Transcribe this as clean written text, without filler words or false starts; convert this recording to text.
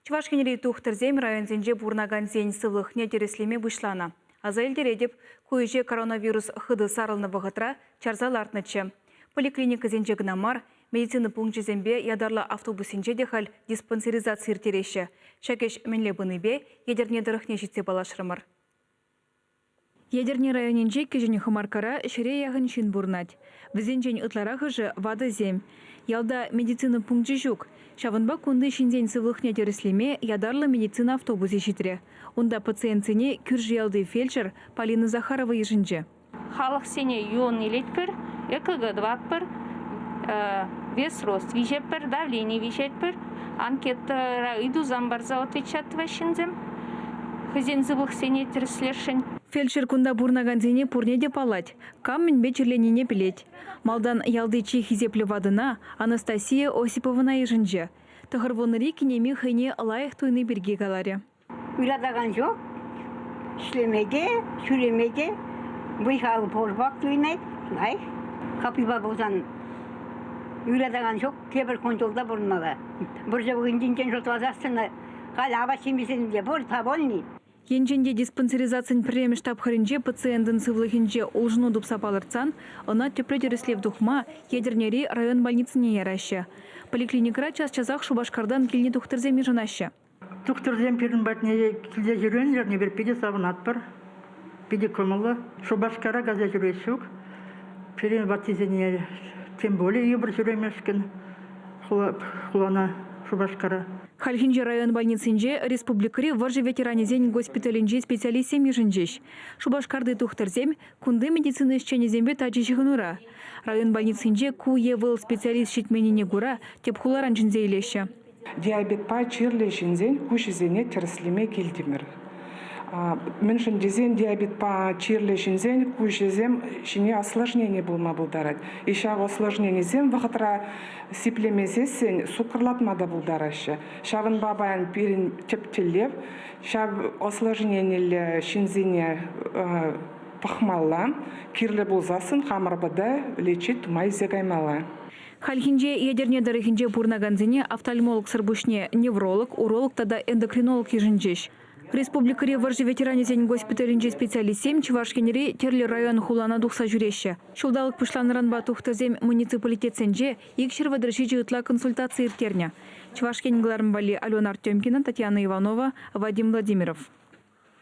Чувашкенери тухтырзем районзенже бурнаган зен сывлыхне тереслеме бұшлана. Аза елдередіп, көйже коронавирус хыды сарылны вғытра чарзалартнычы. Поликлиника зенже гнамар, медицина пункт зембе ядарлы автобусинже дехал диспансеризация иртереші. Шакеш менле быныбе едерне дырыхне жетсе балашырымыр. Ядерне районенже кежені хымаркара шыре яғын шын бурнать. Візенжен ытларағы жы вады зем. Ялда медицина пункт жүк. Шавынба кунды шинзен сывлыхне тереслеме ядарлы медицина автобусы житре. Онда пациентсене күржі ялды фельдшер Полина Захарова ежінже. Халық сене юон елетпір, ЭКГ 2 вес рост вижеппір, давление вижеппір, анкета иду замбарза отвечатва шинзем. Хызен зывлых сене тереслершін. Фельдшер кунда бурнаганзене пурнеде палать, камень бечерленіне білет. Малдан ялды хизеплі вадына Анастасия Осиповна ежінже. Тұғырвоныры кенеме хыне лайық туйны бірге қалары. Үйладаған жоқ, ішлемеде, сүремеде, бұйқалы порбақ туйнайды, лайық. Қапиба болсан үйладаған жоқ, кебір контролда бұрынмаға. Бір жауығын жинкен жотуазастыны, қал аба семесінде бұр таболни. Енженде диспансеризациян пірремі штаб-хырынже пациентін сывлыхынже олжыну дұпсапалырцан, она тепредереслев духма едернери район больницыне ярашы. Поликлиникра час-часақ Шубашкардан келіне тұқтырземе жынашы. Тұқтырзем перін бәтіне келде жүрен жеріне бір педе сабынат бар, педе көмілі. Шубашкара газа жүресік, перін бәтізіне тем более ебір жүремешкен құлана Шубашкара. Хальхинже район больницынже республикари варжы ветеранезен госпиталинже специалистем ежінжеш. Шубашкарды тухтырзем кунды медицины ісченезембе тачышығынура. Район больницынже ку-евыл специалист шетменіне гура теп хуларан жінзе елеші. Диабет па чирле жінзен күшізене тереслеме келдімір. Меншін дезен диабет па чирле жінзен күшізем шіне осложнение болма бұлдарад. Ишақ осложнениезен вғытра сиплемезесен сукырлатмада бұлдарашы. Шавын бабаян перін тептелев, шав осложнениелі шинзене пахмалла, кирлі болзасын қамырбада лечит тумай зегаймала. Хальхинже ядерне дарыхинже бурнаганзене офтальмолог сырбушне невролог, уролог тада эндокринолог ежінжеш. Республикари варжы ветеранезен госпиталинже специалистем Чувашкенери терли район хулана духса жүреші. Шулдалық пышланыран батухтазем муниципалитетсенже икшер вадрышичи ытла консультации иртерня. Чувашкен Глармбали Алена Артемкина, Татьяна Иванова, Вадим Владимиров.